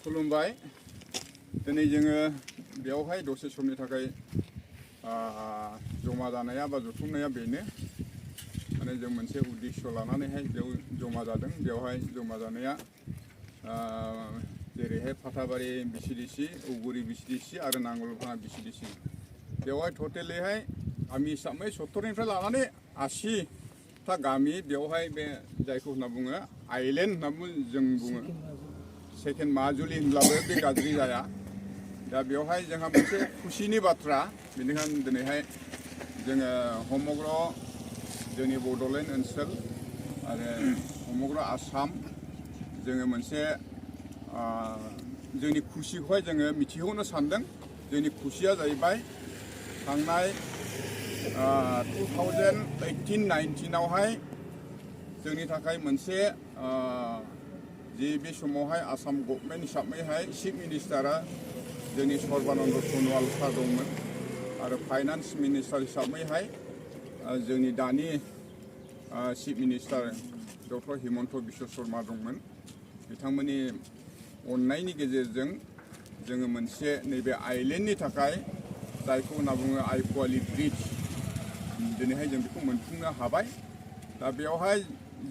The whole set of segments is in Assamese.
खुलुमबाय दिनै जोङो बेवहाय दसे समनि थाखाय जमा जानाया बा जथुमनाया बेनो माने जों मोनसे उद्देश्य लानानैहाय बेयाव जमा जादों। बेवहाय जमा जानाया जेरैहाय फाथाबारि बिसिडिसि, औगुरि बिसिडिसि आरो नांगलभाङा बिसिडिसि बेवहाय टटेलिहाय गामि हिसाबै 70निफ्राय लानानै 80 गामि बेवहाय बे जायखौ होनना बुङो आइलेण्ड होनना जों बुङो। सेकेन्ड माजुलि होनब्लाबो बे गाज्रि जाया। दा बेवहाय जोंहा मोनसे खुसिनि बाथ्रा, बेनिखायनो दिनैहाय जोङो समग्र जोंनि बड'लेण्ड ओनसोल आरो समग्र आसाम जोङो मोनसे जोंनि खुसिखौहाय जोङो मिथिहोनो सानदों। जोंनि खुसिया जाहैबाय थांनाय 2018-19आवहाय जोंनि थाखाय मोनसे जे बे समावहाय आसाम गभर्नमेन्ट हिसाबैहाय चिफ मिनिस्टारा जोंनि सर्बानन्द सन'वाल सार दंमोन आरो फाइनान्स मिनिस्टार हिसाबैहाय जोंनि दानि chief minister doctor Himanta Biswa Sharma दंमोन। बिथांमोननि अननायनि गेजेरजों जोङो मोनसे नैबे आइलेण्डनि थाखाय जायखौ होनना बुङो aipoali ब्रिज दिनैहाय जों बेखौ मोनफुंनो हाबाय। दा बेवहाय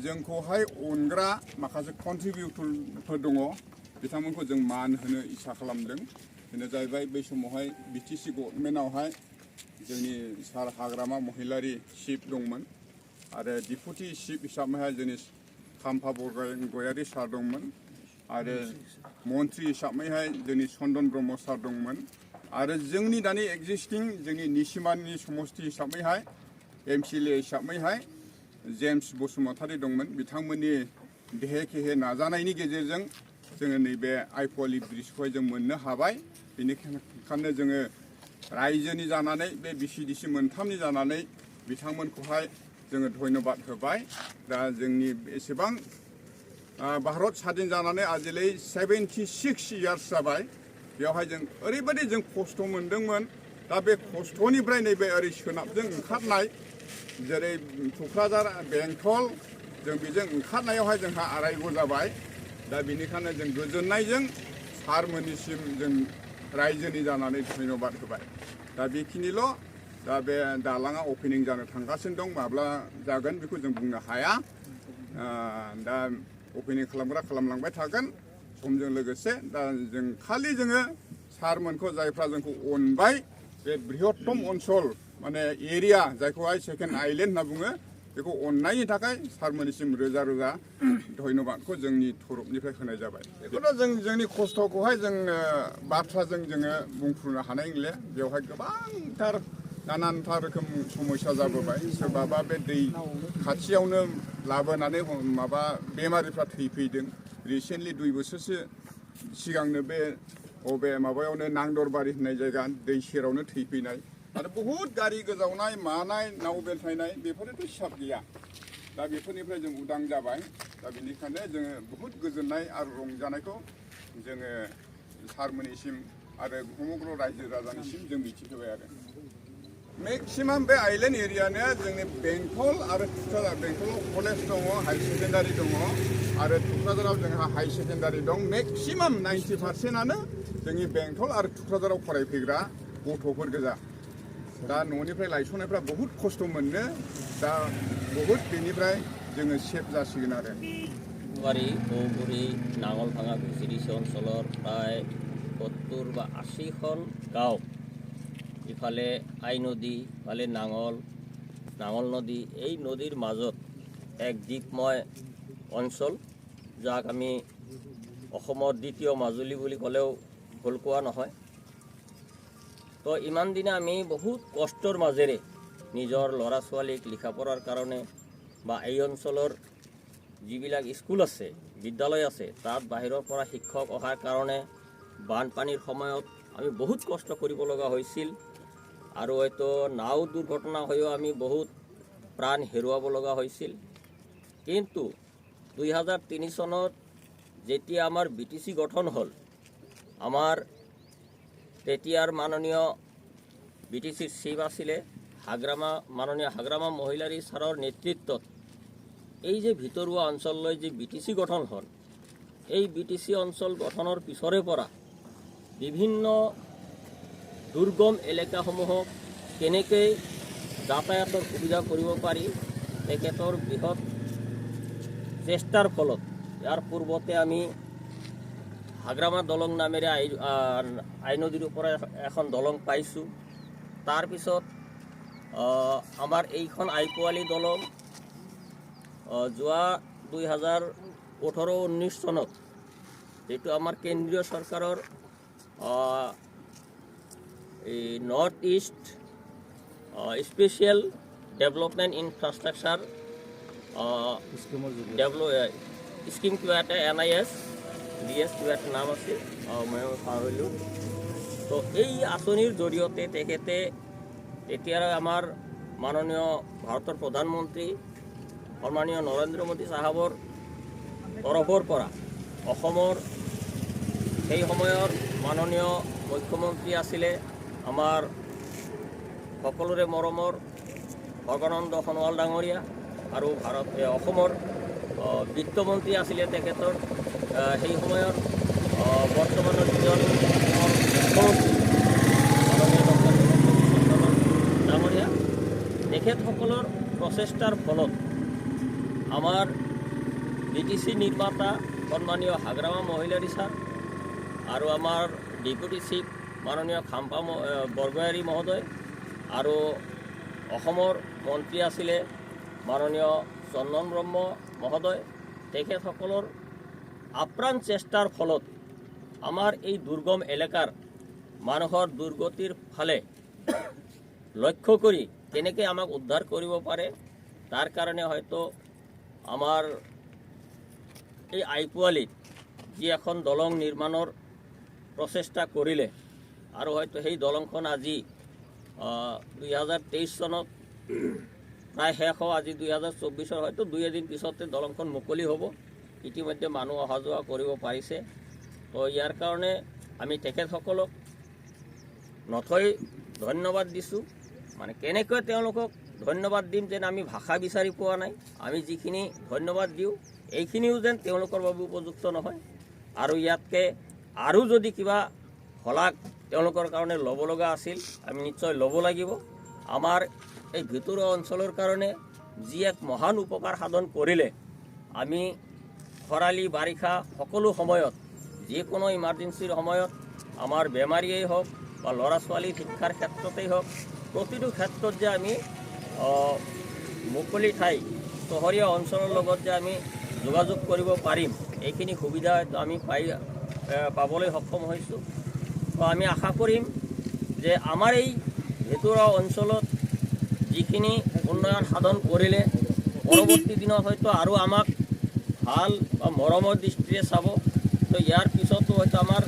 जोंखौहाय अनग्रा माखासे कन्ट्रिबिउटरफोर दङ, बिथांमोनखौ जों मान होनो इसा खालामदों। बेनो जाहैबाय बै समावहाय बिटिसि गभर्नमेन्टआवहाय जोंनि सार हाग्रामा महिलारि चिफ दंमोन आरो डिपुटि चिफ हिसाबैहाय जोंनि खाम्फा बरगयारि सार दंमोन आरो मन्त्रि हिसाबैहाय जोंनि चन्दन ब्रह्म सार दंमोन आरो जोंनि दानि एक्जिस्टिं जोंनि निसिमानि समस्ति हिसाबैहाय MCLA हिसाबैहाय जेम्स बसुमतारी दंमोन। बिथांमोननि देहे खेहे नाजानायनि गेजेरजों जोङो नैबे aipoali ब्रिजखौहाय जों मोननो हाबाय। बेनिखायनो जोङो रायजोनि जानानै बे बिसिडिसि मोनथामनि जानानै बिथांमोनखौहाय जोङो धन्यबाद होबाय। दा जोंनि एसेबां भारत स्वाधीन जानानै आजिलै 76 इयार्स जाबाय। बेवहाय जों ओरैबायदि जों खस्थ' मोनदोंमोन। दा बे खस्थ'निफ्राय नैबे ओरै सोनाबजों ओंखारनाय जेरै क'क्राझार बेंटल जों बेजों ओंखारनायावहाय जोंहा आरायग' जाबाय। दा बेनिखायनो जों गोजोननायजों सारमोननिसिम जों रायजोनि जानानै धन्यबाद होबाय। दा बेखिनिल'। दा बे दालाङा अपेनिं जानो थांगासिनो दं, माब्ला जागोन बेखौ जों बुंनो हाया। दा अपेनिं खालामलांबाय थागोन समजों लोगोसे। दा जों खालि जोङो सारमोनखौ जायफ्रा जोंखौ अनबाय बे बृहत्तम ओनसोल माने एरिया जायखौहाय सेकेन्ड आइलेण्ड होनना बुङो, बेखौ अननायनि थाखाय सारमोननिसिम रोजा रोजा धन्यबादखौ जोंनि तरफनिफ्राय होनाय जाबाय। बेखौथ' जों जोंनि खस्थ'खौहाय जों बाथ्राजों जोङो बुंफ्रुनो हानाय नंलिया। बेवहाय गोबांथार नानानथा रोखोम समस्या जाबोबाय। सोरबाबा बे दै खाथियावनो लाबोनानै माबा बेमारिफ्रा थैफैदों। रिसेन्टलि 2 बोसोरसो सिगांनो बे माबायावनो नांदरबारि होननाय जायगा दै सेरावनो थैफैनाय आरो बहुद गारि गोजावनाय मानाय नाव बेलथायनाय बेफोरथ' हिसाब गैया। दा बेफोरनिफ्राय जों उदां जाबाय। दा बेनिखायनो जोङो बहुद गोजोननाय आरो रंजानायखौ जोङो सारमोननिसिम आरो समग्र रायजो राजानिसिम जों मिथिहोबाय आरो मेक्सिमाम बे आइलेण्ड एरियानो जोंनि बेंटल आरो टुक्राझार। बेंटलाव कलेज दङ, हाई सेकेन्डारि दङ आरो टुक्राझाराव जोंहा हाई सेकेन्डारि दं। मेक्सिमाम 90%आनो जोंनि बेंटल आरो टुक्राझाराव फरायफैग्रा गथ'फोर गोजा। दा न'निफ्राय लायस'नायफ्रा बहुद खस्थ' मोनो। दा बहुद बेनिफ्राय जोङो सेफ जासिगोन आरो औगुरि नांगলভাঙা বিচিডিচি অঞ্চলৰ প্ৰায় 70 বা 80খন গাঁও, ইফালে আই নদী, ইফালে নাঙল নদী, এই নদীৰ মাজত এক দিকময় অঞ্চল, যাক আমি অসমৰ দ্বিতীয় মাজুলী বুলি ক'লেও ভুল কোৱা নহয়। তো ইমান দিনে আমি বহুত কষ্টৰ মাজেৰে নিজৰ ল'ৰা ছোৱালীক লিখা পঢ়াৰ কাৰণে বা এই অঞ্চলৰ যিবিলাক স্কুল আছে, বিদ্যালয় আছে, তাত বাহিৰৰ পৰা শিক্ষক অহাৰ কাৰণে বানপানীৰ সময়ত আমি বহুত কষ্ট কৰিব লগা হৈছিল আৰু হয়তো নাও দুৰ্ঘটনা হৈও আমি বহুত প্ৰাণ হেৰুৱাব লগা হৈছিল। কিন্তু 2003 চনত যেতিয়া আমাৰ বিটিচি গঠন হ'ল, আমাৰ তেতিয়াৰ মাননীয় বিটিচিৰ চিফ আছিলে মাননীয় হাগ্ৰামা মহিলাৰী ছাৰৰ নেতৃত্বত এই যে ভিতৰুৱা অঞ্চললৈ যে বিটিচি গঠন হ'ল এই বিটিসি অঞ্চল গঠনৰ পিছৰে পৰা বিভিন্ন দুৰ্গম এলেকাসমূহক কেনেকৈ যাতায়াতৰ সুবিধা কৰিব পাৰি তেখেতৰ বৃহৎ চেষ্টাৰ ফলত ইয়াৰ পূৰ্বতে আমি হাগ্ৰামা দলং নামেৰে আই নদীৰ ওপৰত এখন দলং পাইছোঁ। তাৰপিছত আমাৰ এইখন আইপোৱালি দলং যোৱা 2018-19 চনত যেটো আমাৰ কেন্দ্ৰীয় চৰকাৰৰ এই north east special development infrastructure scheme কিবা এটা NIS DS কিবা এটা নাম আছিল, মই পাহৰিলোঁ। তো এই আঁচনিৰ জৰিয়তে তেখেতে এতিয়াৰ আমাৰ মাননীয় ভাৰতৰ প্ৰধানমন্ত্ৰী সন্মানীয় নৰেন্দ্ৰ মোদী চাহাবৰ তৰফৰ পৰা অসমৰ সেই সময়ৰ মাননীয় মুখ্যমন্ত্ৰী আছিলে আমাৰ সকলোৰে মৰমৰ সৰ্বানন্দ সোণোৱাল ডাঙৰীয়া, আৰু অসমৰ বিত্তমন্ত্ৰী আছিলে তেখেতৰ সেই সময়ৰ বৰ্তমানৰ যিজন মুখ্যমন্ত্ৰী মাননীয় ডক্টৰ ডাঙৰীয়া, তেখেতসকলৰ প্ৰচেষ্টাৰ ফলত আমাৰ বিটিসি নিৰ্মাতা সন্মানীয় হাগ্ৰামা মহিলাৰী ছাৰ আৰু আমাৰ ডেপুটি চিফ মাননীয় খাম্পা বৰগোহাঞি মহোদয় আৰু অসমৰ মন্ত্ৰী আছিলে মাননীয় চন্দন ব্ৰহ্ম মহোদয়, তেখেতসকলৰ আপ্ৰাণ চেষ্টাৰ ফলত আমাৰ এই দুৰ্গম এলেকাৰ মানুহৰ দুৰ্গতিৰ ফালে লক্ষ্য কৰি কেনেকৈ আমাক উদ্ধাৰ কৰিব পাৰে তাৰ কাৰণে হয়তো আমাৰ এই আইপোৱালিত যি এখন দলং নিৰ্মাণৰ প্ৰচেষ্টা কৰিলে, আৰু হয়তো সেই দলংখন আজি 2023 চনত প্ৰায় শেষ হ'ব। আজি 2024 হয়তো 2 এদিন পিছতে দলংখন মুকলি হ'ব। ইতিমধ্যে মানুহ অহা যোৱা কৰিব পাৰিছে। তো ইয়াৰ কাৰণে আমি তেখেতসকলক নথৈ ধন্যবাদ দিছোঁ। মানে কেনেকৈ তেওঁলোকক ধন্যবাদ দিম যেন আমি ভাষা বিচাৰি পোৱা নাই। আমি যিখিনি ধন্যবাদ দিওঁ এইখিনিও যেন তেওঁলোকৰ বাবে উপযুক্ত নহয়, আৰু ইয়াতকৈ আৰু যদি কিবা শলাগ তেওঁলোকৰ কাৰণে ল'ব লগা আছিল আমি নিশ্চয় ল'ব লাগিব। আমাৰ এই ভিতৰুৱা অঞ্চলৰ কাৰণে যি এক মহান উপকাৰ সাধন কৰিলে, আমি খৰালি বাৰিষা সকলো সময়ত যিকোনো ইমাৰ্জেঞ্চিৰ সময়ত আমাৰ বেমাৰীয়েই হওক বা ল'ৰা ছোৱালীৰ শিক্ষাৰ ক্ষেত্ৰতেই হওক, প্ৰতিটো ক্ষেত্ৰত যে আমি মুকলি ঠাই চহৰীয়া অঞ্চলৰ লগত যে আমি যোগাযোগ কৰিব পাৰিম, এইখিনি সুবিধা আমি পাবলৈ সক্ষম হৈছোঁ। তো আমি আশা কৰিম যে আমাৰ এই ভিতৰুৱা অঞ্চলত যিখিনি উন্নয়ন সাধন কৰিলে পৰৱৰ্তী দিনত হয়তো আৰু আমাক ভাল বা মৰমৰ দৃষ্টিৰে চাব। তো ইয়াৰ পিছতো হয়তো আমাৰ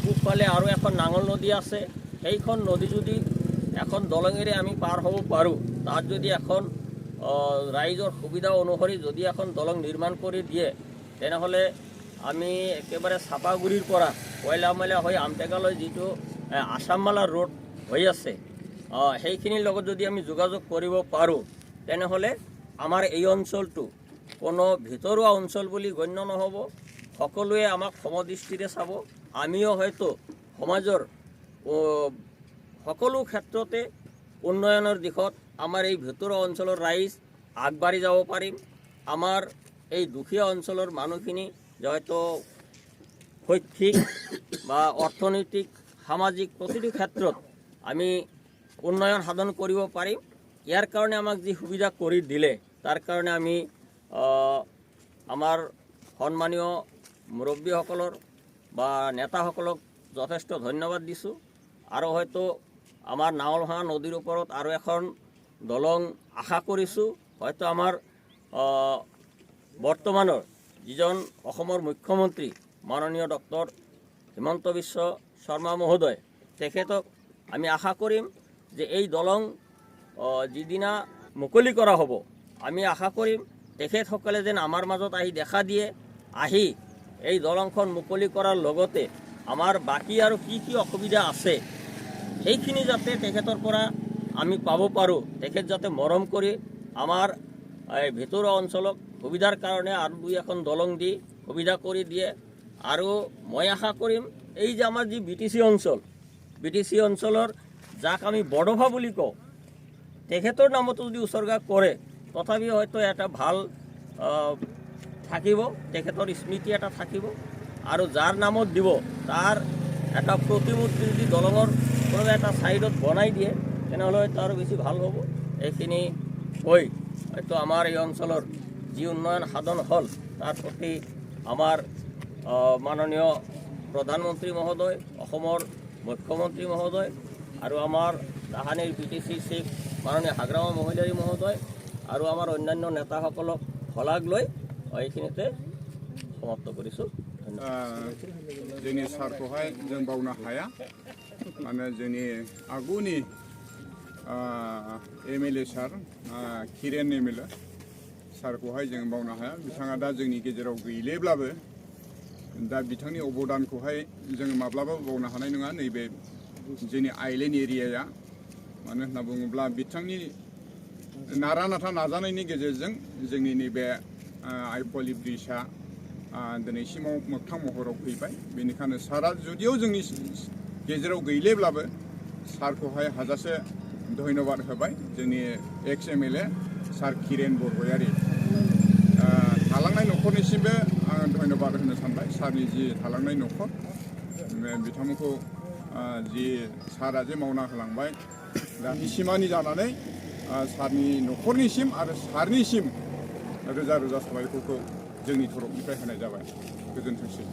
পূবফালে আৰু এখন নাঙল নদী আছে, সেইখন নদী যদি এখন দলঙেৰে আমি পাৰ হ'ব পাৰোঁ, তাত যদি এখন ৰাইজৰ সুবিধা অনুসৰি যদি এখন দলং নিৰ্মাণ কৰি দিয়ে, তেনেহ'লে আমি একেবাৰে চাপাগুৰিৰ পৰা কয়লামালা হৈ আমটেকালৈ যিটো আছামমালা ৰোড হৈ আছে, সেইখিনিৰ লগত যদি আমি যোগাযোগ কৰিব পাৰোঁ, তেনেহ'লে আমাৰ এই অঞ্চলটো কোনো ভিতৰুৱা অঞ্চল বুলি গণ্য নহ'ব। সকলোৱে আমাক সমদৃষ্টিৰে চাব। আমিও হয়তো সমাজৰ সকলো ক্ষেত্ৰতে উন্নয়নৰ দিশত আমাৰ এই ভিতৰুৱা অঞ্চলৰ ৰাইজ আগবাঢ়ি যাব পাৰিম। আমাৰ এই দুখীয়া অঞ্চলৰ মানুহখিনি হয়তো শৈক্ষিক বা অৰ্থনৈতিক সামাজিক প্ৰতিটো ক্ষেত্ৰত আমি উন্নয়ন সাধন কৰিব পাৰিম। ইয়াৰ কাৰণে আমাক যি সুবিধা কৰি দিলে তাৰ কাৰণে আমি আমাৰ সন্মানীয় মুৰব্বীসকলৰ বা নেতাসকলক যথেষ্ট ধন্যবাদ দিছোঁ। আৰু হয়তো আমাৰ নাঙলভাঙা নদীৰ ওপৰত আৰু এখন দলং আশা কৰিছোঁ। হয়তো আমাৰ বৰ্তমানৰ যিজন অসমৰ মুখ্যমন্ত্ৰী মাননীয় ডক্টৰ হিমন্ত বিশ্ব শৰ্মা মহোদয়, তেখেতক আমি আশা কৰিম যে এই দলং যিদিনা মুকলি কৰা হ'ব, আমি আশা কৰিম তেখেতসকলে যেন আমাৰ মাজত আহি দেখা দিয়ে, আহি এই দলংখন মুকলি কৰাৰ লগতে আমাৰ বাকী আৰু কি কি অসুবিধা আছে সেইখিনি যাতে তেখেতৰ পৰা আমি পাব পাৰোঁ। তেখেত যাতে মৰম কৰি আমাৰ এই ভিতৰুৱা অঞ্চলক সুবিধাৰ কাৰণে আৰু 2 এখন দলং দি সুবিধা কৰি দিয়ে। আৰু মই আশা কৰিম এই যে আমাৰ যি বিটিচি অঞ্চলৰ যাক আমি বড়োফা বুলি কওঁ, তেখেতৰ নামতো যদি উচৰ্গা কৰে তথাপি হয়তো এটা ভাল থাকিব, তেখেতৰ স্মৃতি এটা থাকিব। আৰু যাৰ নামত দিব তাৰ এটা প্ৰতিমূৰ্তি যদি দলঙৰ কোনোবা এটা ছাইডত বনাই দিয়ে তেনেহ'লে হয়তো আৰু বেছি ভাল হ'ব। এইখিনি কৈ হয়তো আমাৰ এই অঞ্চলৰ যি উন্নয়ন সাধন হ'ল তাৰ প্ৰতি আমাৰ মাননীয় প্ৰধানমন্ত্ৰী মহোদয়, অসমৰ মুখ্যমন্ত্ৰী মহোদয় আৰু আমাৰ তাহানিৰ বিটিচি চিফ মাননীয় হাগ্ৰামা মহিলাৰী মহোদয় আৰু আমাৰ অন্যান্য নেতাসকলক শলাগ লৈ এইখিনিতে সমাপ্ত কৰিছোঁ। जोंनि सारखौहाय जों बावनो हाया। माने जोंनि आगुनि MLA सार किरेन MLA सारखौहाय जों बावनो हाया। बिथाङा दा जोंनि गेजेराव गैलेब्लाबो दा बिथांनि अबदानखौहाय जों माब्लाबाबो बावनो हानाय नङा नैबे जोंनि आइलेण्ड एरियाया। मानो होनना बुङोब्ला बिथांनि नारा नाथा नाजानायनि गेजेरजों जोंनि नैबे आइपवालि ब्रिजआ दिनैसिमाव मोगथां महराव फैबाय। बेनिखायनो सारा जुदियाव जोंनि गेजेराव गैलेब्लाबो सारखौहाय हाजासे धन्यबाद होबाय जोंनि एक्स MLA सार किरेन बरगयारी। थालांनाय न'खरनिसिमबो आं धन्यबाद होनो सानबाय। सारनि जि थालांनाय न'खर बिथांमोनखौ जि सारा जे मावना होलांबाय दा बिसिमानि जानानै सारनि न'खरनिसिम आरो सारनिसिम रोजा रोजा साबायखरखौ जोंनि तरफनिफ्राय होनाय जाबाय। गोजोनथोंसै।